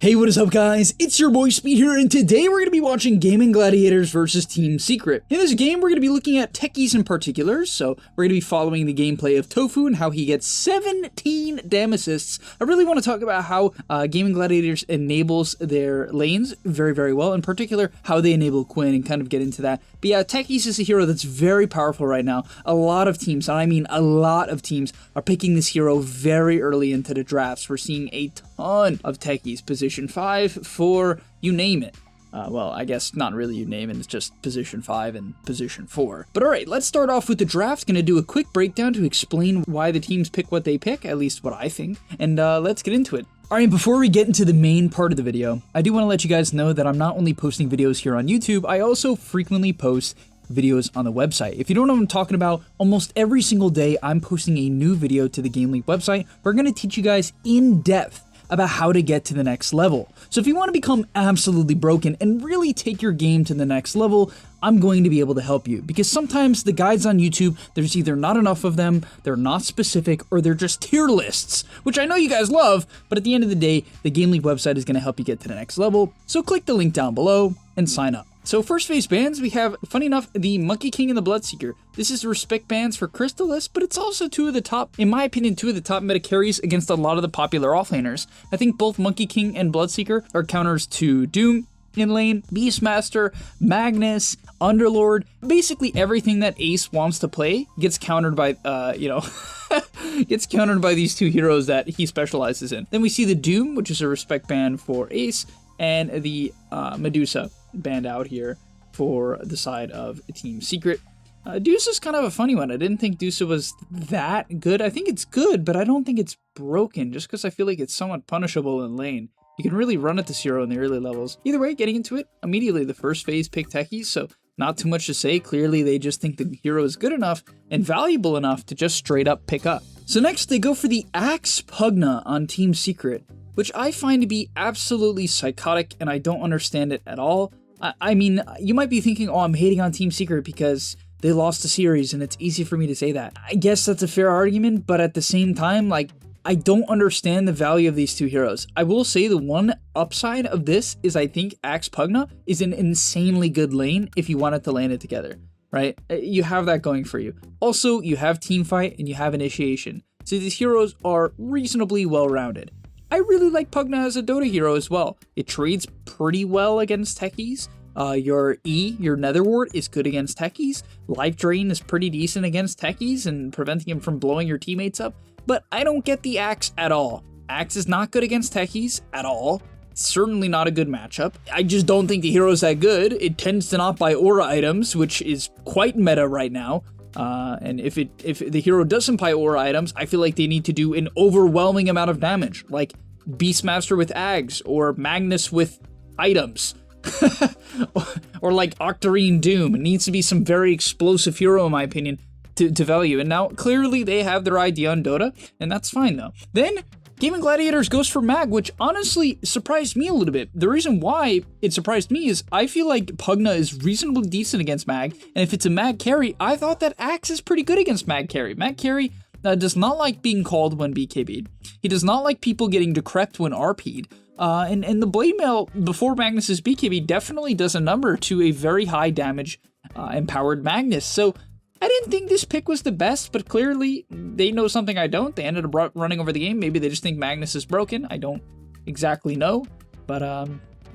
Hey, what is up guys? It's your boy Speed here, and today we're going to be watching Gaming Gladiators versus Team Secret. In this game, we're going to be looking at Techies in particular, so we're going to be following the gameplay of Tofu and how he gets 17 dam assists. I really want to talk about how Gaming Gladiators enables their lanes very, very well, in particular how they enable Quinn and kind of get into that. But yeah, Techies is a hero that's very powerful right now. A lot of teams, and I mean a lot of teams, are picking this hero very early into the drafts. We're seeing a ton of Techies, position 5, 4, you name it. Well, I guess not really you name it, it's just position 5 and position 4. But alright, let's start off with the draft. Gonna do a quick breakdown to explain why the teams pick what they pick, at least what I think, and let's get into it. Alright, before we get into the main part of the video, I do want to let you guys know that I'm not only posting videos here on YouTube, I also frequently post videos on the website. If you don't know what I'm talking about, almost every single day I'm posting a new video to the Game League website. We're going to teach you guys in depth about how to get to the next level. So if you want to become absolutely broken and really take your game to the next level, I'm going to be able to help you, because sometimes the guides on YouTube, there's either not enough of them, they're not specific, or they're just tier lists, which I know you guys love, but at the end of the day, the Game League website is going to help you get to the next level. So click the link down below and sign up. So first phase bans, we have, funny enough, the Monkey King and the Bloodseeker. This is respect bans for Crystallis, but it's also two of the top, in my opinion, two of the top meta carries against a lot of the popular offlaners. I think both Monkey King and Bloodseeker are counters to Doom in lane, Beastmaster, Magnus, Underlord. Basically everything that Ace wants to play gets countered by, gets countered by these two heroes that he specializes in. Then we see the Doom, which is a respect ban for Ace, and the Medusa banned out here for the side of Team Secret. Deuce is kind of a funny one. I didn't think Deuce was that good. I think it's good, but I don't think it's broken, just because I feel like it's somewhat punishable in lane. You can really run at this hero in the early levels. Either way, getting into it, immediately the first phase pick Techies, so not too much to say. Clearly, they just think the hero is good enough and valuable enough to just straight up pick up. So next, they go for the Axe Pugna on Team Secret, which I find to be absolutely psychotic, and I don't understand it at all. I mean, you might be thinking, oh, I'm hating on Team Secret because they lost the series, and it's easy for me to say that. I guess that's a fair argument, but at the same time, like, I don't understand the value of these two heroes. I will say the one upside of this is I think Axe Pugna is an insanely good lane if you wanted to land it together, right? You have that going for you. Also, you have Teamfight and you have Initiation. So these heroes are reasonably well-rounded. I really like Pugna as a Dota hero as well. It trades pretty well against Techies. Your Nether Ward is good against Techies. Life Drain is pretty decent against Techies and preventing him from blowing your teammates up. But I don't get the Axe at all. Axe is not good against Techies at all. Certainly not a good matchup. I just don't think the hero is that good. It tends to not buy aura items, which is quite meta right now. And if the hero doesn't buy aura items, I feel like they need to do an overwhelming amount of damage, like Beastmaster with Ags, or Magnus with items, or like Octarine Doom. It needs to be some very explosive hero, in my opinion, to value. And now, clearly, they have their idea on Dota, and that's fine, though. Then, Gaming Gladiators goes for Mag, which honestly surprised me a little bit. The reason why it surprised me is I feel like Pugna is reasonably decent against Mag, and if it's a Mag carry, I thought that Axe is pretty good against Mag carry. Mag carry does not like being called when BKB'd. He does not like people getting decrept when RP'd. And the Blade Mail before Magnus's BKB definitely does a number to a very high damage empowered Magnus. So I didn't think this pick was the best, but clearly they know something I don't. They ended up running over the game. Maybe they just think Magnus is broken. I don't exactly know. But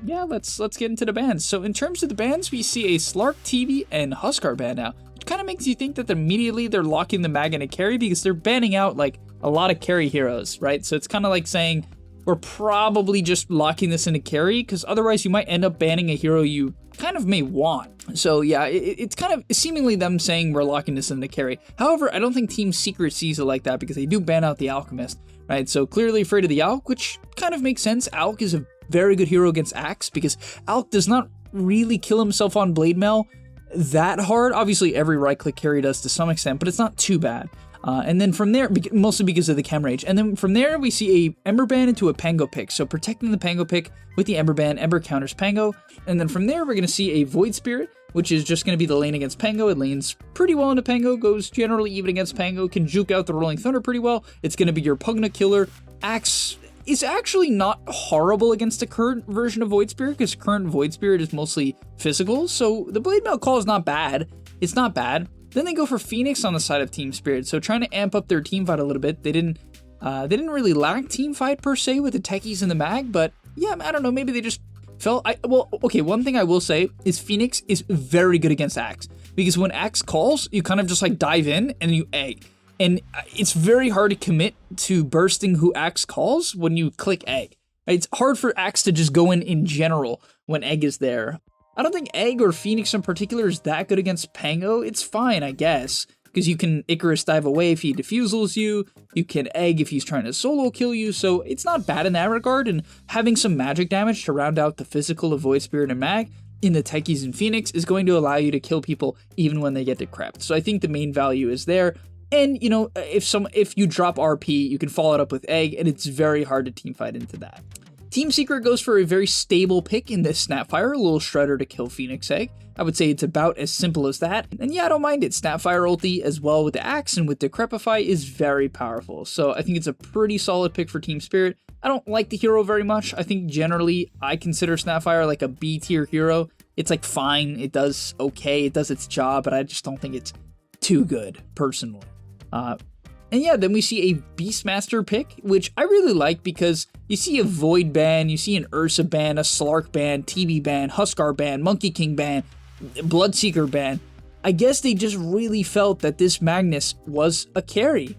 yeah, let's get into the bans. So in terms of the bans, we see a Slark, TV, and Huskar ban now. Which kind of makes you think that immediately they're locking the Mag in a carry, because they're banning out like a lot of carry heroes, right? So it's kind of like saying we're probably just locking this in a carry, because otherwise you might end up banning a hero you kind of may want. So yeah, it's kind of seemingly them saying we're locking this in the carry. However, I don't think Team Secret sees it like that, because they do ban out the Alchemist, right? So clearly afraid of the Alch, which kind of makes sense. Alch is a very good hero against Axe, because Alch does not really kill himself on Blade Mail that hard. Obviously every right click carry does to some extent, but it's not too bad. And then from there, mostly because of the Chem Rage. And then from there, we see a Ember ban into a Pango pick. So protecting the Pango pick with the Ember ban, Ember counters Pango. And then from there, we're going to see a Void Spirit, which is just going to be the lane against Pango. It lanes pretty well into Pango, goes generally even against Pango, can juke out the Rolling Thunder pretty well. It's going to be your Pugna killer. Axe is actually not horrible against the current version of Void Spirit, because current Void Spirit is mostly physical, so the Blade Mail Call is not bad. It's not bad. Then they go for Phoenix on the side of Team Spirit, so trying to amp up their team fight a little bit. They didn't really lack team fight per se with the Techies and the Mag, but yeah, I don't know, maybe they just felt... Well, okay, one thing I will say is Phoenix is very good against Axe, because when Axe calls, you kind of just like dive in and you egg. And it's very hard to commit to bursting who Axe calls when you click egg. It's hard for Axe to just go in general when egg is there. I don't think egg or Phoenix in particular is that good against Pango. It's fine, I guess, because you can Icarus dive away if he defusals you. You can egg if he's trying to solo kill you, so it's not bad in that regard. And having some magic damage to round out the physical of Void Spirit and Mag in the Techies and Phoenix is going to allow you to kill people even when they get decrepit. So I think the main value is there. And, you know, if you drop RP, you can follow it up with egg, and it's very hard to teamfight into that. Team Secret goes for a very stable pick in this Snapfire, a little Shredder to kill Phoenix Egg. I would say it's about as simple as that. And yeah, I don't mind it. Snapfire ulti as well with the Axe and with Decrepify is very powerful. So I think it's a pretty solid pick for Team Spirit. I don't like the hero very much. I think generally I consider Snapfire like a B tier hero. It's like fine, it does okay, it does its job, but I just don't think it's too good, personally. And yeah, then we see a Beastmaster pick, which I really like because you see a Void ban, you see an Ursa ban, a Slark ban, TB ban, Huskar ban, Monkey King ban, Bloodseeker ban. I guess they just really felt that this Magnus was a carry.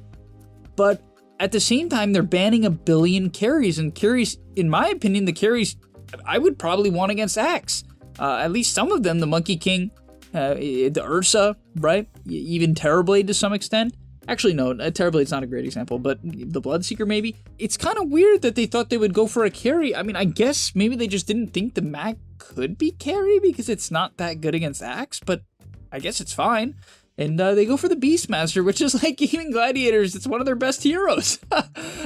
But at the same time, they're banning a billion carries, and carries, in my opinion, the carries I would probably want against Axe. At least some of them, the Monkey King, the Ursa, right? Even Terrorblade to some extent. Actually, no, Terrorblade's not a great example, but the Bloodseeker maybe. It's kind of weird that they thought they would go for a carry. I mean, I guess maybe they just didn't think the Mag could be carry because it's not that good against Axe, but I guess it's fine. And they go for the Beastmaster, which is like Gaming Gladiators. It's one of their best heroes,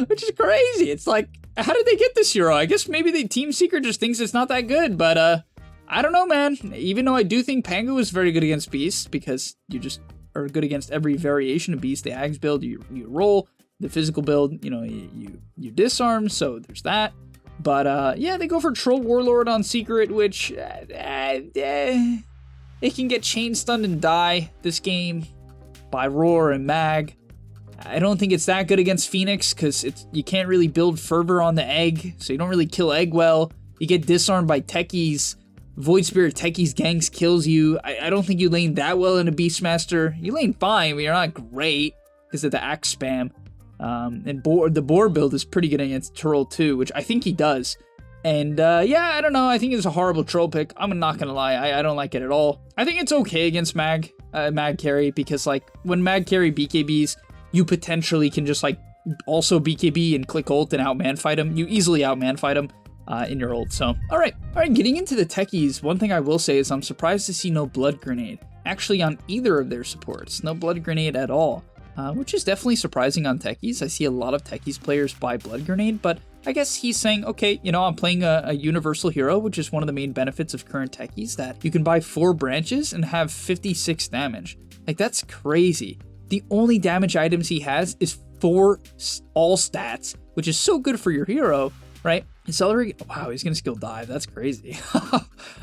which is crazy. It's like, how did they get this hero? I guess maybe the Team Secret just thinks it's not that good, but I don't know, man. Even though I do think Pango is very good against Beasts because you just are good against every variation of Beast. The Ags build, you roll. The physical build, you know, you disarm, so there's that. But yeah, they go for Troll Warlord on Secret, which it can get chain stunned and die this game by Roar and Mag. I don't think it's that good against Phoenix because you can't really build Fervor on the egg, so you don't really kill egg well. You get disarmed by Techies. Void Spirit Techies ganks kills you. I don't think you lane that well in a Beastmaster. You lane fine, but you're not great because of the Axe spam. And the Boar build is pretty good against Troll too, which I think he does. And yeah, I don't know. I think it's a horrible Troll pick. I'm not gonna lie. I don't like it at all. I think it's okay against Mag carry because like when Mag carry BKBs, you potentially can just like also BKB and click ult and outman fight him. You easily outman fight him. In your ult. So, all right, getting into the Techies, one thing I will say is I'm surprised to see no Blood Grenade actually on either of their supports. No Blood Grenade at all, which is definitely surprising on Techies. I see a lot of Techies players buy Blood Grenade, but I guess he's saying, okay, you know, I'm playing a universal hero, which is one of the main benefits of current Techies, that you can buy 4 branches and have 56 damage. Like, that's crazy. The only damage items he has is 4 all stats, which is so good for your hero, right? Accelerate, wow, he's gonna skill dive, that's crazy.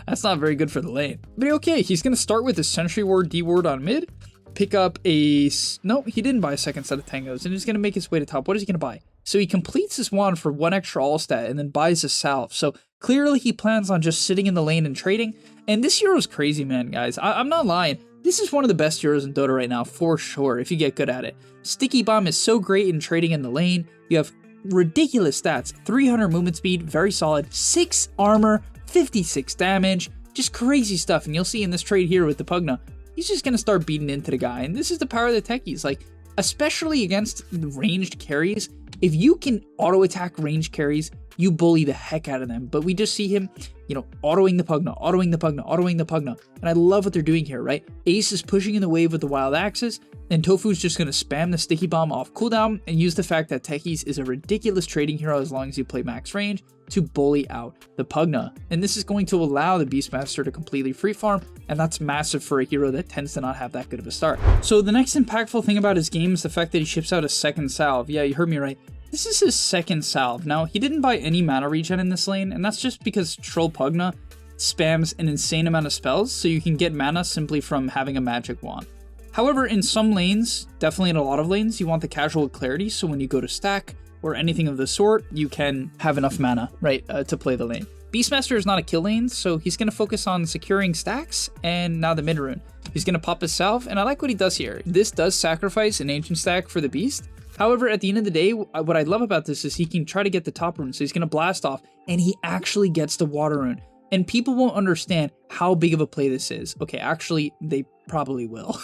That's not very good for the lane. But okay, he's gonna start with a Sentry Ward D-Ward on mid, pick up no, he didn't buy a second set of Tangos, and he's gonna make his way to top. What is he gonna buy? So he completes his wand for 1 extra all stat and then buys a salve. So clearly he plans on just sitting in the lane and trading. And this hero is crazy, man, guys. I'm not lying. This is one of the best heroes in Dota right now, for sure, if you get good at it. Sticky Bomb is so great in trading in the lane. You have ridiculous stats, 300 movement speed, very solid, 6 armor, 56 damage, just crazy stuff. And you'll see in this trade here with the Pugna, he's just gonna start beating into the guy. And this is the power of the Techies, like, especially against ranged carries. If you can auto attack ranged carries, you bully the heck out of them. But we just see him, you know, autoing the Pugna, autoing the Pugna, autoing the Pugna. And I love what they're doing here, right? Ace is pushing in the wave with the Wild Axes, and Tofu's just going to spam the Sticky Bomb off cooldown and use the fact that Techies is a ridiculous trading hero as long as you play max range to bully out the Pugna. And this is going to allow the Beastmaster to completely free farm, and that's massive for a hero that tends to not have that good of a start. So the next impactful thing about his game is the fact that he ships out a second salve. Yeah, you heard me right. This is his second salve. Now, he didn't buy any mana regen in this lane, and that's just because Troll Pugna spams an insane amount of spells, so you can get mana simply from having a magic wand. However, in some lanes, definitely in a lot of lanes, you want the casual clarity, so when you go to stack or anything of the sort, you can have enough mana, right, to play the lane. Beastmaster is not a kill lane, so he's going to focus on securing stacks, and now the mid rune. He's going to pop his salve, and I like what he does here. This does sacrifice an ancient stack for the beast. However, at the end of the day, what I love about this is he can try to get the top rune, so he's going to blast off, and he actually gets the water rune. And people won't understand how big of a play this is. Okay, actually, they probably will.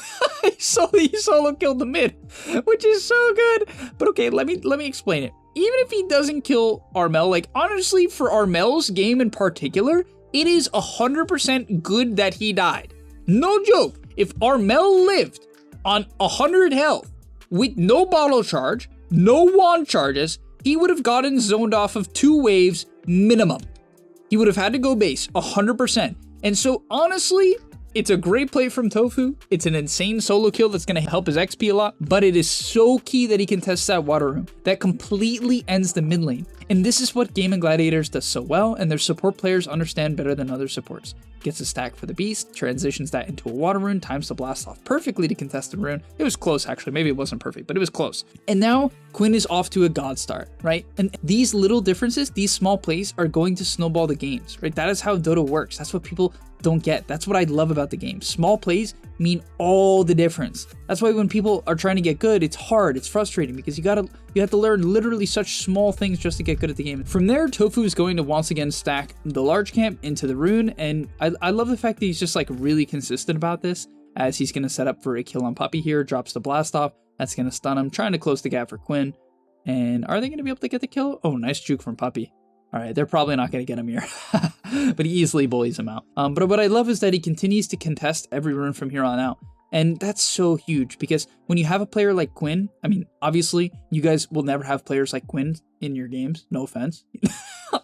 So he solo killed the mid, which is so good. But okay, let me explain it. Even if he doesn't kill Armel, like honestly, for Armel's game in particular, it is 100% good that he died. No joke. If Armel lived on 100 health, with no bottle charge, no wand charges, he would have gotten zoned off of 2 waves minimum. He would have had to go base 100%. And so honestly, it's a great play from Tofu. It's an insane solo kill that's going to help his XP a lot, but it is so key that he can test that water room. That completely ends the mid lane. And this is what Gaming Gladiators does so well, and their support players understand better than other supports. Gets a stack for the beast, transitions that into a water rune, times the blast off perfectly to contest the rune. It was close actually, maybe it wasn't perfect, but it was close. And now Quinn is off to a god start, right? And these little differences, these small plays are going to snowball the games, right? That is how Dota works. That's what people don't get. That's what I love about the game. Small plays mean all the difference. That's why when people are trying to get good, it's hard, it's frustrating because you have to learn literally such small things just to get good at the game. From there, Tofu is going to once again stack the large camp into the rune, and I love the fact that he's just like really consistent about this, as he's going to set up for a kill on Puppy here, drops the blast off, that's going to stun him, trying to close the gap for Quinn. And are they going to be able to get the kill? Oh, nice juke from Puppy. All right, they're probably not going to get him here, but he easily bullies him out. But what I love is that he continues to contest every rune from here on out. And that's so huge because when you have a player like Quinn, I mean, obviously you guys will never have players like Quinn in your games. No offense.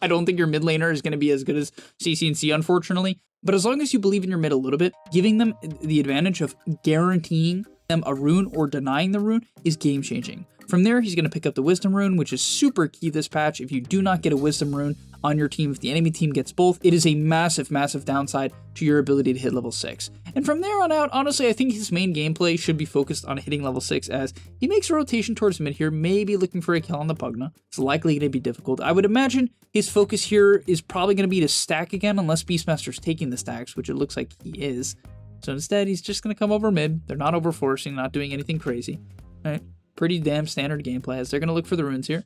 I don't think your mid laner is going to be as good as CC&C, unfortunately. But as long as you believe in your mid a little bit, giving them the advantage of guaranteeing them a rune or denying the rune is game changing. From there, he's going to pick up the Wisdom Rune, which is super key this patch. If you do not get a Wisdom Rune on your team, if the enemy team gets both, it is a massive, massive downside to your ability to hit level 6. And from there on out, honestly, I think his main gameplay should be focused on hitting level 6 as he makes a rotation towards mid here, maybe looking for a kill on the Pugna. It's likely going to be difficult. I would imagine his focus here is probably going to be to stack again, unless Beastmaster's taking the stacks, which it looks like he is. So instead, he's just going to come over mid. They're not overforcing, not doing anything crazy. All right. Pretty damn standard gameplay as they're going to look for the runes here.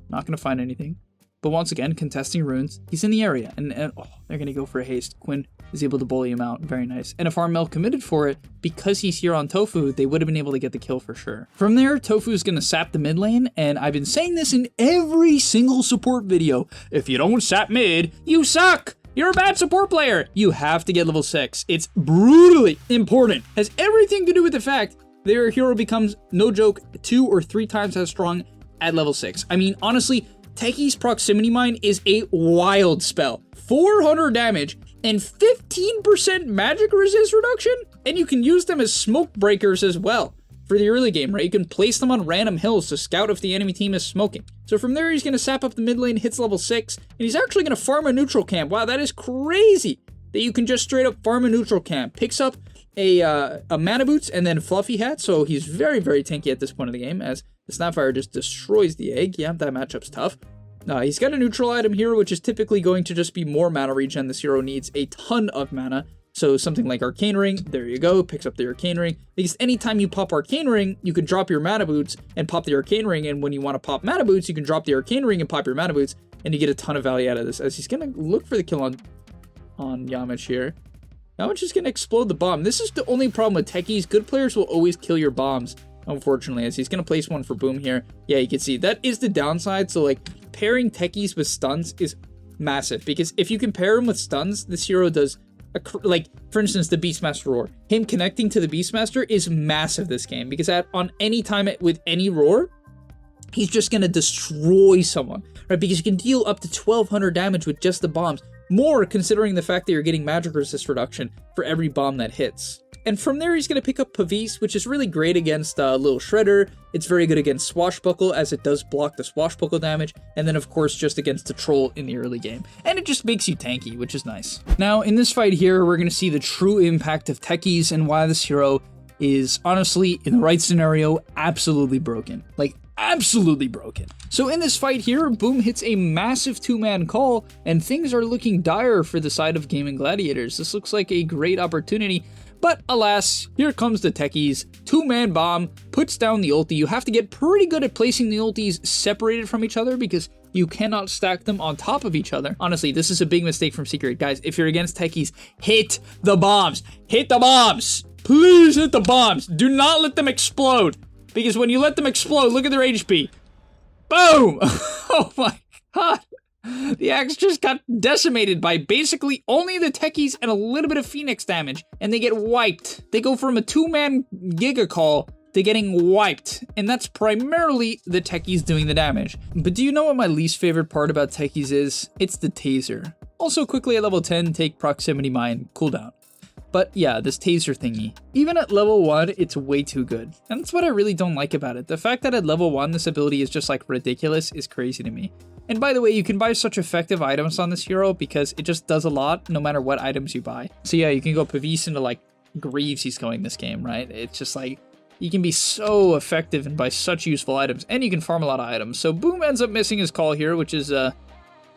Not going to find anything. But once again, contesting runes. He's in the area. And oh, they're going to go for a haste. Quinn is able to bully him out. Very nice. And if Armel committed for it, because he's here on Tofu, they would have been able to get the kill for sure. From there, Tofu is going to sap the mid lane. And I've been saying this in every single support video. If you don't sap mid, you suck! You're a bad support player! You have to get level 6. It's brutally important. Has everything to do with the fact their hero becomes, no joke, 2 or 3 times as strong at level 6. I mean, honestly, Techies Proximity Mine is a wild spell. 400 damage and 15% magic resist reduction? And you can use them as smoke breakers as well for the early game, right? You can place them on random hills to scout if the enemy team is smoking. So from there, he's going to sap up the mid lane, hits level 6, and he's actually going to farm a neutral camp. Wow, that is crazy that you can just straight up farm a neutral camp. Picks up a mana boots and then fluffy hat, so he's very, very tanky at this point of the game as the Snapfire just destroys the egg. Yeah, that matchup's tough. He's got a neutral item here, which is typically going to just be more mana regen. This hero needs a ton of mana, so something like Arcane Ring, there you go, picks up the Arcane Ring, because anytime you pop Arcane Ring, you can drop your mana boots and pop the Arcane Ring, and when you want to pop mana boots, you can drop the Arcane Ring and pop your mana boots, and you get a ton of value out of this, as he's going to look for the kill on Yamich here. Yamich is going to explode the bomb. This is the only problem with Techies. Good players will always kill your bombs, unfortunately, as he's going to place one for Boom here. Yeah, you can see that is the downside. So, like, pairing Techies with stuns is massive, because if you can pair him with stuns, this hero does, like, for instance, the Beastmaster Roar. Him connecting to the Beastmaster is massive this game, because on any time with any Roar, he's just going to destroy someone, right? Because you can deal up to 1200 damage with just the bombs. More considering the fact that you're getting magic resist reduction for every bomb that hits. and from there he's going to pick up Pavis, which is really great against Little Shredder. It's very good against Swashbuckle, as it does block the Swashbuckle damage, and then of course just against the Troll in the early game. And it just makes you tanky, which is nice. Now in this fight here, we're going to see the true impact of Techies and why this hero is honestly, in the right scenario, absolutely broken. Like, absolutely broken. So in this fight here, Boom hits a massive 2-man call, and things are looking dire for the side of Gaming Gladiators. This looks like a great opportunity, but alas, here comes the Techies. 2-man bomb, puts down the ulti. You have to get pretty good at placing the ultis separated from each other because you cannot stack them on top of each other. Honestly, this is a big mistake from Secret. Guys, if you're against Techies, hit the bombs. Hit the bombs. Please hit the bombs. Do not let them explode. Because when you let them explode, look at their HP. Boom! Oh my god. The axe just got decimated by basically only the Techies and a little bit of Phoenix damage. And they get wiped. They go from a 2-man Giga Call to getting wiped. And that's primarily the Techies doing the damage. But do you know what my least favorite part about Techies is? It's the taser. Also, quickly at level 10, take Proximity Mine, cooldown. But yeah, this taser thingy. Even at level 1, it's way too good. And that's what I really don't like about it. The fact that at level 1, this ability is just like ridiculous is crazy to me. And by the way, you can buy such effective items on this hero because it just does a lot no matter what items you buy. So yeah, you can go Pavis into like Greaves he's going this game, right? It's just like, you can be so effective and buy such useful items, and you can farm a lot of items. So Boom ends up missing his call here, which is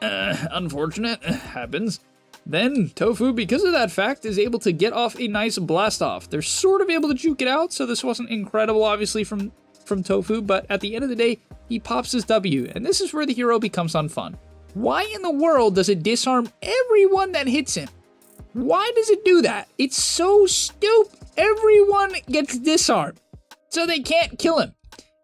unfortunate. Happens. Then Tofu, because of that fact, is able to get off a nice blast off. They're sort of able to juke it out, so this wasn't incredible, obviously, from Tofu, but at the end of the day, he pops his W, and this is where the hero becomes unfun. Why in the world does it disarm everyone that hits him? Why does it do that? It's so stupid. Everyone gets disarmed, so they can't kill him.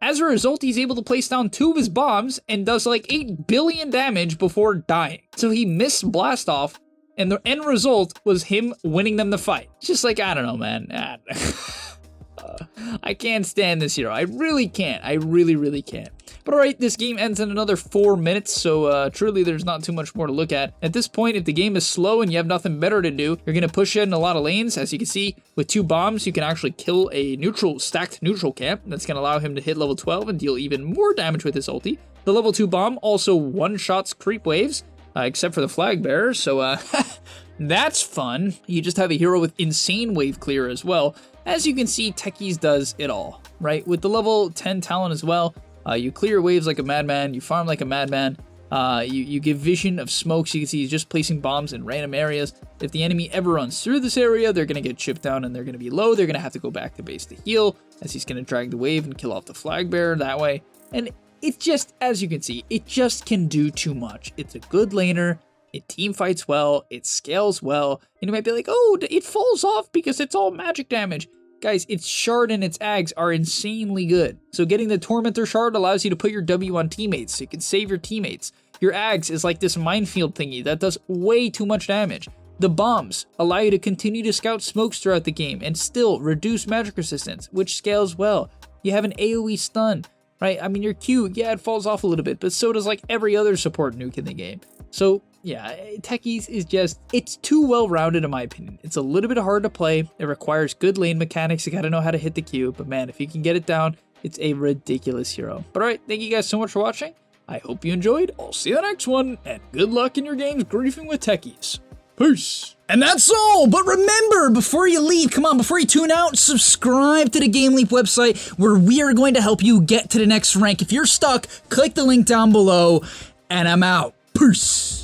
As a result, he's able to place down 2 of his bombs and does like 8 billion damage before dying. So he missed blast off, and the end result was him winning them the fight. It's just like, I don't know, man. I can't stand this hero. I really can't. I really, really can't. But alright, this game ends in another 4 minutes, so truly there's not too much more to look at. At this point, if the game is slow and you have nothing better to do, you're going to push in a lot of lanes. As you can see, with 2 bombs, you can actually kill a stacked neutral camp. That's going to allow him to hit level 12 and deal even more damage with his ulti. The level 2 bomb also one-shots creep waves, except for the flag bearer, so that's fun. You just have a hero with insane wave clear as well. As you can see, Techies does it all, right? With the level 10 talent as well, you clear waves like a madman, you farm like a madman, you give vision of smokes. You can see he's just placing bombs in random areas. If the enemy ever runs through this area, they're going to get chipped down and they're going to be low. They're going to have to go back to base to heal, as he's going to drag the wave and kill off the flag bearer that way. And it just, as you can see, it just can do too much. It's a good laner, it team fights well, it scales well, and you might be like, oh, it falls off because it's all magic damage. Guys, its shard and its ags are insanely good. So getting the Tormentor shard allows you to put your W on teammates, so you can save your teammates. Your ags is like this minefield thingy that does way too much damage. The bombs allow you to continue to scout smokes throughout the game and still reduce magic resistance, which scales well. You have an AoE stun, right? I mean, your Q, yeah, it falls off a little bit, but so does like every other support nuke in the game. So yeah, Techies is just, it's too well-rounded in my opinion. It's a little bit hard to play. It requires good lane mechanics. You gotta know how to hit the Q, but man, if you can get it down, it's a ridiculous hero. But alright, thank you guys so much for watching. I hope you enjoyed. I'll see you in the next one, and good luck in your games griefing with Techies. Peace. And that's all, but remember, before you leave, come on, before you tune out, subscribe to the Game Leap website where we are going to help you get to the next rank. If you're stuck, click the link down below, and I'm out. Peace.